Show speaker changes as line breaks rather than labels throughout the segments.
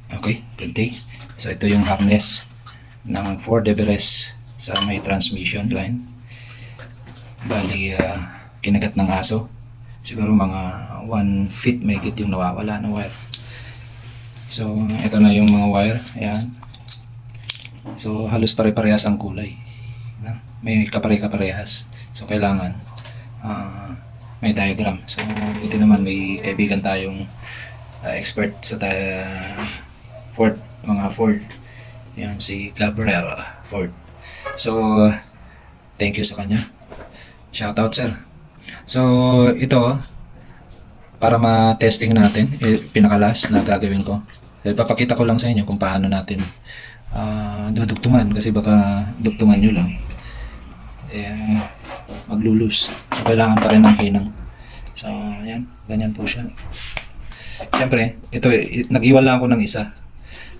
Okay, good day. So ito yung harness ng Ford Everest sa may transmission line. Bali, kinagat ng aso. Siguro mga 1 feet may higit yung nawawala ng wire. So ito na yung mga wire. Ayan. So halos pare-parehas ang kulay. May kapare-kaparehas. So kailangan may diagram. So ito naman, may kaibigan tayong expert sa Ford, mga Ford. Yan, si Gabriel Ford. So thank you sa kanya. Shout out, sir. So ito, para ma-testing natin, pinakalas na gagawin ko. Papakita ko lang sa inyo kung paano natin dudugtungan, kasi baka dugtungan nyo lang maglulus. So, kailangan pa rin ng hinang. So yan, ganyan po siya. Siyempre, ito, nag-iwan lang ako ng isa.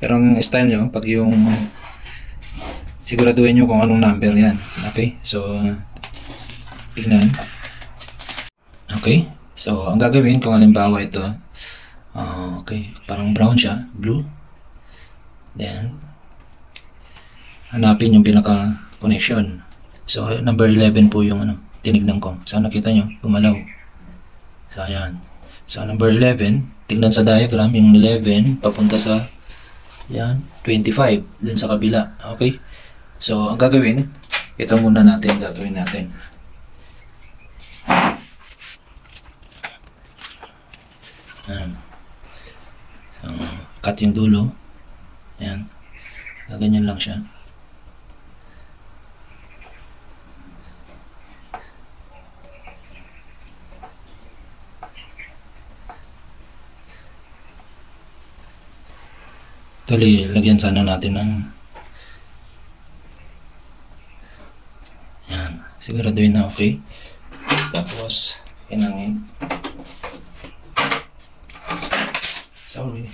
Pero ang style nyo, pag yung siguraduhin nyo kung anong number yan. Okay, so tignan. Okay, so ang gagawin kung halimbawa ito, okay, parang brown siya, blue. Then hanapin yung pinaka connection. So number 11 po yung tinignan ko. So nakita nyo, gumalaw. So ayan. So number 11, tignan sa diagram, yung 11 papunta sa yan, 25 dun sa kabila. Okay, so ang gagawin, ito muna natin gagawin natin. So, cut yung dulo. Ayan, gaganyan lang siya. Tuloy, lagyan sana natin ng yan, siguraduhin na okay. Tapos hinangin. Sorry.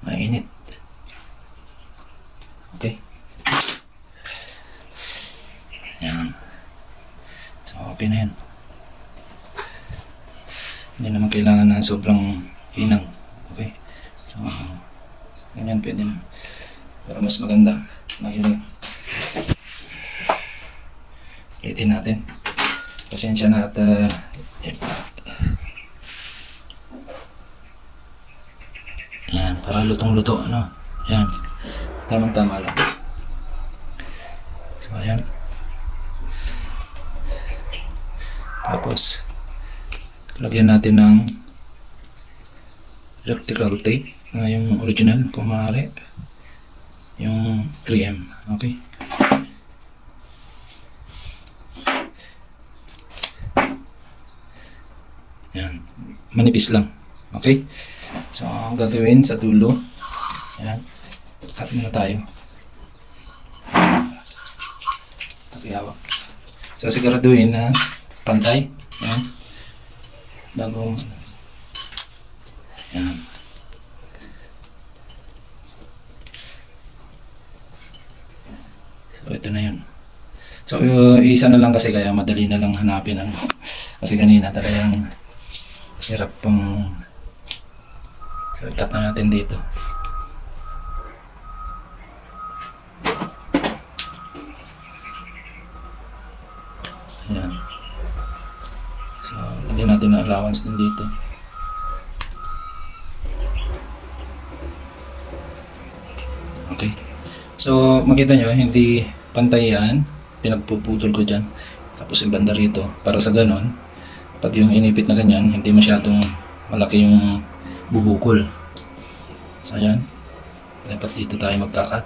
Mainit. Okay. Yan. So okay na yan. Hindi naman kailangan na sobrang hinang. Okay. So ganyan pwede na. Pero mas maganda mahilang. Itin natin. Pasensya na at yan, para lutong-luto, ano? Yan. Tamang-tama lang. So ayan. Tapos lagyan natin ng electrical tape, yung original kung maaari, yung 3M. Okay, yan, manipis lang. Okay, so ang gagawin sa dulo, yan, cut muna tayo. Hawak. So siguraduhin na pantay. Yan. Bago. Yan. So ito na yun. So isa na lang kasi, kaya madali na lang hanapin. Kasi kanina talagang hirap pong. So cut na natin dito. Yan. So, lagyan natin ng allowance din dito. Okay. So, makita nyo, hindi pantay yan. Pinagpuputol ko dyan. Tapos yung banda rito. Para sa ganon, pag yung inipit na ganyan, hindi masyadong malaki yung bubukol. So, yan. Dapat dito tayo magkakat.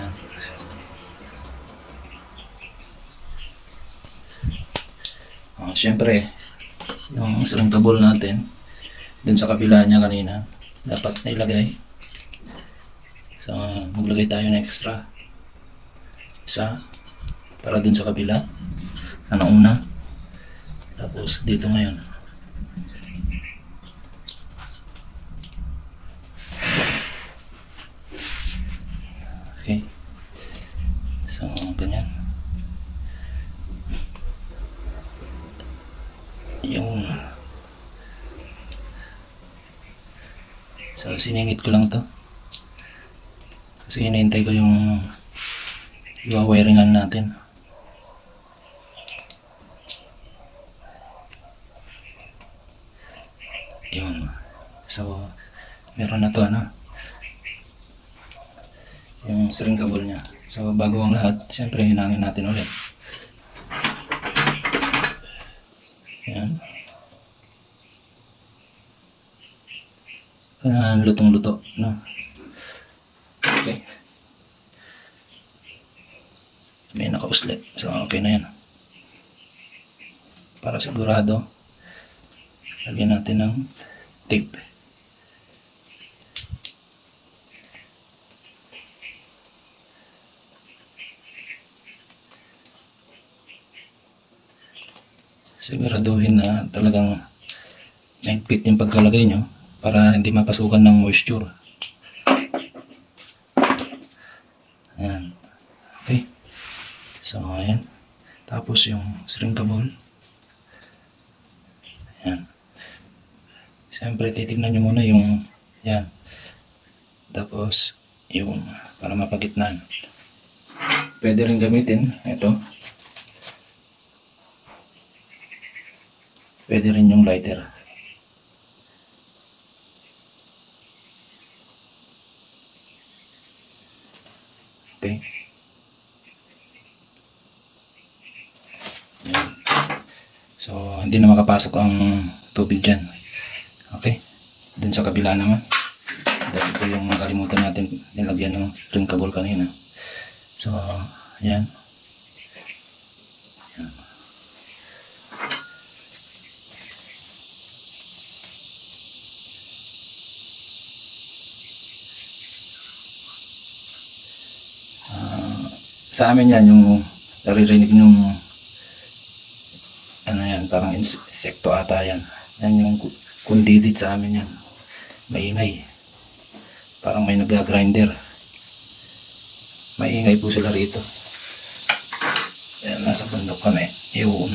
Yan. Siyempre, yung isang tabol natin dun sa kabila niya kanina, dapat nailagay. So maglagay tayo ng extra isa para dun sa kabila, sana una, tapos dito ngayon. Okay, so ganyan. So siningit ko lang to kasi hinihintay ko yung i-wiringan natin. Yun. So meron na to yung string cable nya. So bago ang lahat, siyempre hinangin natin ulit. Yan. Kailangan lutong-luto, no? Okay. May nakauslit. So, okay na yan. Para sigurado, lagyan natin ng tape. Siguraduhin na talagang mahigpit yung pagkalagay nyo para hindi mapasukan ng moisture. Ayan. Okay. So, ayan. Tapos yung string cable. Ayan. Siyempre, titignan nyo muna yung yan. Tapos, yung para mapagitnaan. Pwede rin gamitin ito. Pwede rin yung lighter. Okay. So, hindi na makapasok ang tubig dyan. Okay. Dun sa kabila naman. Dahil ito yung nakalimutan natin nilagyan ng string cable kanina. So, yan. Yan. Sa amin yan, yung naririnig yung ano yan, parang insekto ata yan. Yan yung kundidid sa amin yan. Maingay. Parang may nag-grinder. Maingay po sila rito. Yan, nasa bundok kami. Yun.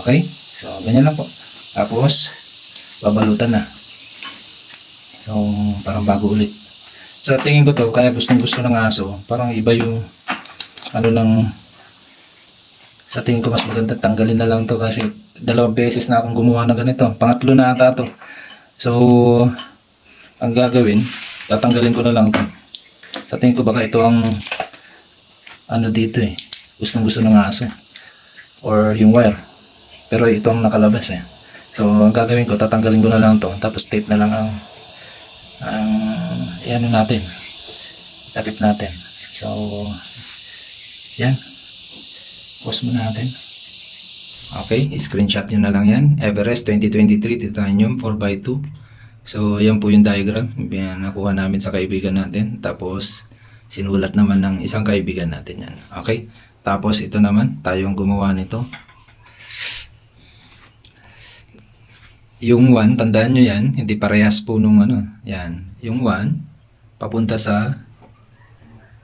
Okay? So, ganyan lang po. Tapos, babalutan na. So, parang bago ulit. Sa tingin ko to, kaya gustong gusto ng aso, parang iba yung ano lang, sa tingin ko mas maganda tanggalin na lang to kasi 2 beses na akong gumawa ng ganito. Pangatlo na ata to. So, ang gagawin, tatanggalin ko na lang to. Sa tingin ko baka ito ang ano dito gustong gusto ng aso or yung wire. Pero ito ang nakalabas So, ang gagawin ko, tatanggalin ko na lang to. Tapos tape na lang ang ano natin. Takip natin. So, yan. Pause mo natin. Okay, screenshot nyo na lang yan. Everest 2023 Titanium 4x2. So, yan po yung diagram. Nakuha namin sa kaibigan natin. Tapos, sinulat naman ng isang kaibigan natin yan. Okay? Tapos, ito naman, tayong gumawa nito. Yung 1, tandaan nyo yan. Hindi parehas po nung Yan. Yung 1, papunta sa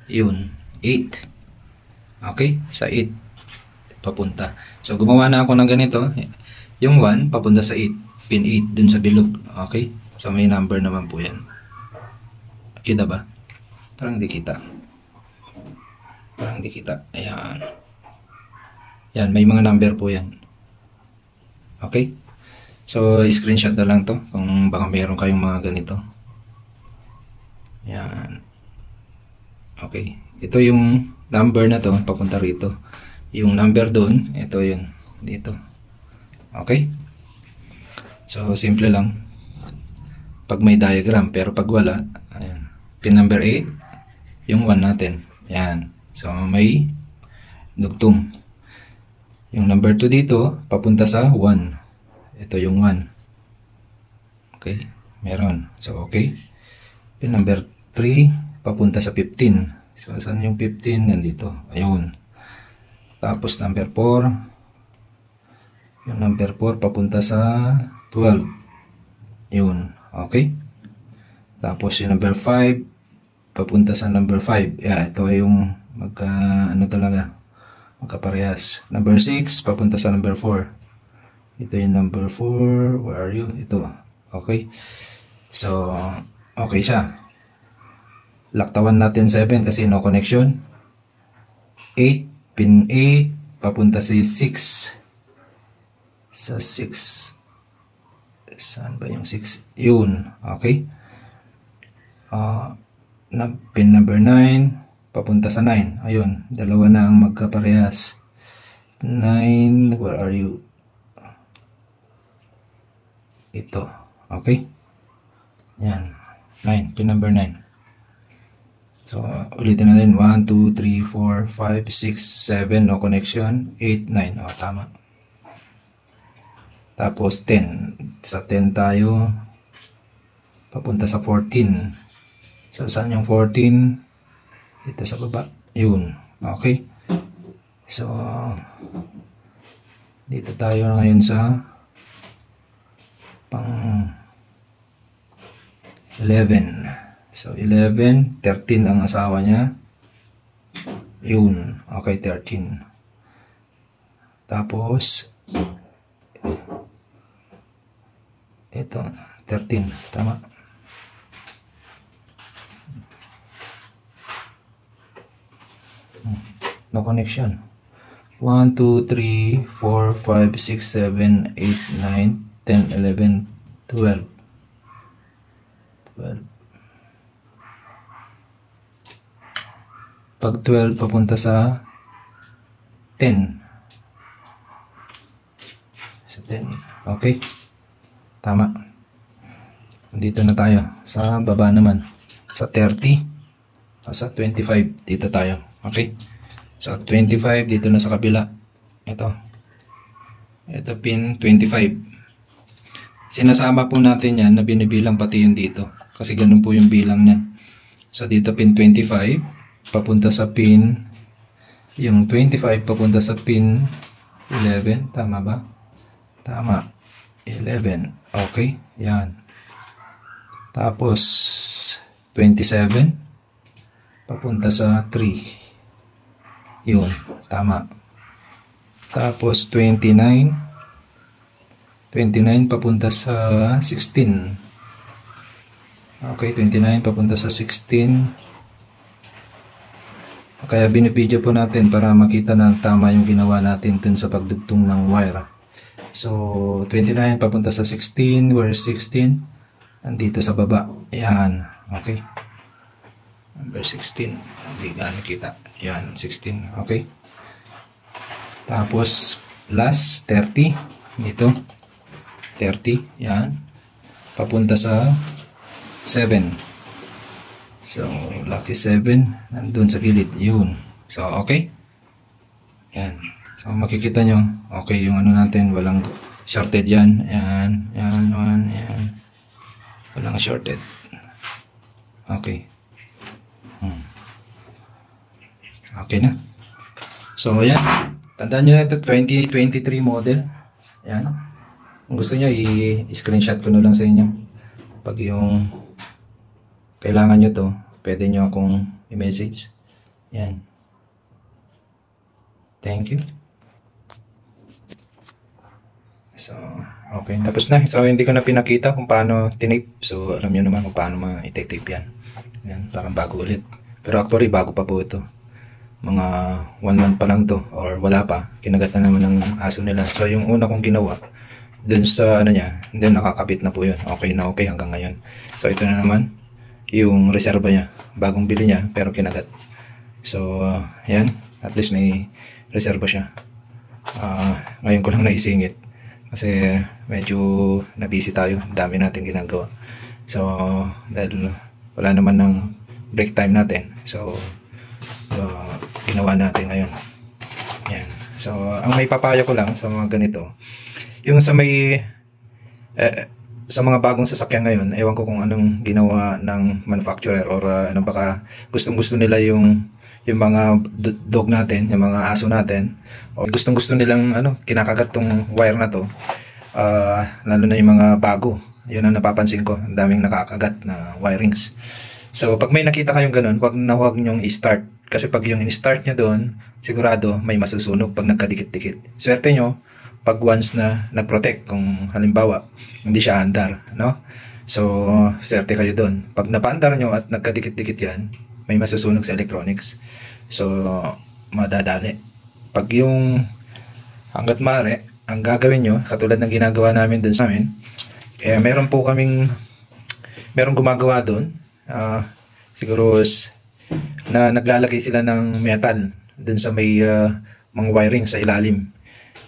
yun, 8. Okay? Sa 8 papunta. So, gumawa na ako ng ganito. Yung 1, papunta sa 8. Pin 8, dun sa bilog. Okay? So, may number naman po yan. Kita ba? Parang di kita. Parang di kita. Ayan. Yan, may mga number po yan. Okay? So, screenshot na lang to. Kung baka mayroon kayong mga ganito. Yan. Okay. Ito yung number na to, papunta rito. Yung number doon, ito yun, dito. Okay? So, simple lang. Pag may diagram, pero pag wala, ayan. Pin number 8, yung 1 natin. Ayan. So, may dugtong. Yung number 2 dito, papunta sa 1. Ito yung 1. Okay? Meron. So, okay. Pin number 3, papunta sa 15. So, saan yung 15? Nandito. Ayun. Tapos, number 4. Yung number 4, papunta sa 12. Yun. Okay? Tapos, yung number 5, papunta sa number 5. Yeah, ito yung magkaparehas. Number 6, papunta sa number 4. Ito yung number 4. Where are you? Ito. Okay? So, okay siya. Laktawan natin 7 kasi no connection. 8, pin 8, papunta sa 6. Sa 6. Saan ba yung 6? Yun. Okay. Pin number 9, papunta sa 9. Ayun. Dalawa na ang magkaparehas. 9, where are you? Ito. Okay. Yan. 9. Pin number 9. So, ulitin natin. 1, 2, 3, 4, 5, 6, 7. No connection. 8, 9. O, tama. Tapos 10. Sa 10 tayo. Papunta sa 14. So, saan yung 14? Dito sa baba. Yun. Okay. So, dito tayo ngayon sa pang 11. So, 11, 13 ang asawa niya. Yun. Okay, 13. Tapos, ito, 13. Tama. No connection. 1, 2, 3, 4, 5, 6, 7, 8, 9, 10, 11, 12. 12. Pag 12 papunta sa 10. Sa 10. Okay. Tama. Dito na tayo. Sa baba naman. Sa 30. Sa 25. Dito tayo. Okay. Sa 25. Dito na sa kabila. Ito. Ito pin 25. Sinasama po natin yan na binibilang pati yung dito. Kasi ganun po yung bilang niyan. So dito pin 25. Papunta sa pin, yung 25 papunta sa pin 11, tama ba? Tama, 11, okay, yan. Tapos 27 papunta sa 3, yun, tama. Tapos 29 papunta sa 16, okay, 29 papunta sa 16. Kaya binibidyo po natin para makita na tama yung ginawa natin dun sa pagdugtong ng wire. So, 29 papunta sa 16. Where is 16? Andito sa baba. Yan. Okay. Number 16. Hindi gaano kita. Yan. 16. Okay. Tapos, last 30. Dito. 30. Yan. Papunta sa 7. So, lucky 7, nandun sa gilid, yun. So, okay. Yan. So, makikita nyo, okay yung ano natin, walang shorted yan. Yan, yan, yan. Walang shorted. Okay. Okay na. So, yan. Tandaan nyo ito, 2023 model. Yan. Kung gusto nyo, i-screenshot ko na lang sa inyo. Pag yung kailangan nyo to, pwede nyo akong i-message. Yan. Thank you. So, okay. Tapos na. So, hindi ko na pinakita kung paano tinape. So, alam nyo naman kung paano ma-tape yan. Yan. Parang bago ulit. Pero actually, bago pa po ito. Mga 1 month pa lang to. Or wala pa. Kinagat na naman ng aso nila. So, yung una kong ginawa, dun sa ano niya, then nakakabit na po yun. Okay na okay hanggang ngayon. So, ito na naman yung reserva niya, bagong bili niya pero kinagat. So yan, at least may reserva siya. Ngayon ko lang naisingit kasi medyo nabisi tayo, dami natin ginagawa. So dahil wala naman ng break time natin, so ginawa natin ngayon. Yan. So ang may papayo ko lang sa mga ganito, yung sa may sa mga bagong sasakyan ngayon, ewan ko kung anong ginawa ng manufacturer or ano, baka gustong-gusto nila yung mga dog natin, yung mga aso natin, o gustong-gusto nilang ano, kinakagat tong wire na to, lalo na yung mga bago. Yun ang napapansin ko, ang daming nakakagat na wirings. So pag may nakita kayong ganun, wag nyong i-start, kasi pag yung in-start nyo doon, sigurado may masusunog pag nagkadikit-dikit. Swerte nyo pag once na nag-protect, kung halimbawa hindi siya andar, no? So, swerte kayo doon. Pag napaandar nyo at nagkadikit-dikit yan, may masusunog sa electronics. So, madadali. Pag yung hanggat maaari, ang gagawin nyo, katulad ng ginagawa namin doon sa amin, meron gumagawa doon. Siguro na naglalagay sila ng metal doon sa may mga wiring sa ilalim.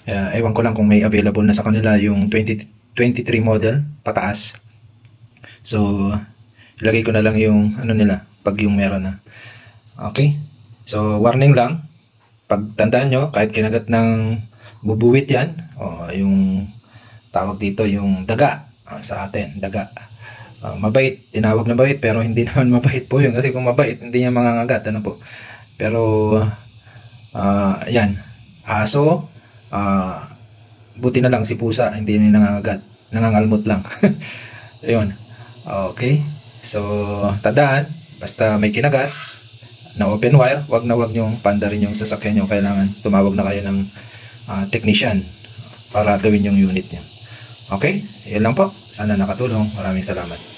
Ewan ko lang kung may available na sa kanila yung 2023 model pataas. So, ilagay ko na lang yung ano nila pag yung meron na. Okay? So, warning lang. Pag tandaan nyo, kahit kinagat ng bubuwit yan, o yung tawag dito, yung daga sa atin, daga. Mabait, tinawag na bait, pero hindi naman mabait po yun. Kasi kung mabait, hindi niya mangangagat. Ano po? Pero, yan. Aso, buti na lang si pusa, hindi niya nangangagat. Nangangalmot lang. Ayun. Okay. So, tandaan, basta may kinagat na open wire, wag nyong pandarin yung sasakyan nyo. Kailangan tumawag na kayo ng technician para gawin yung unit nyo. Okay? Yan lang po. Sana nakatulong. Maraming salamat.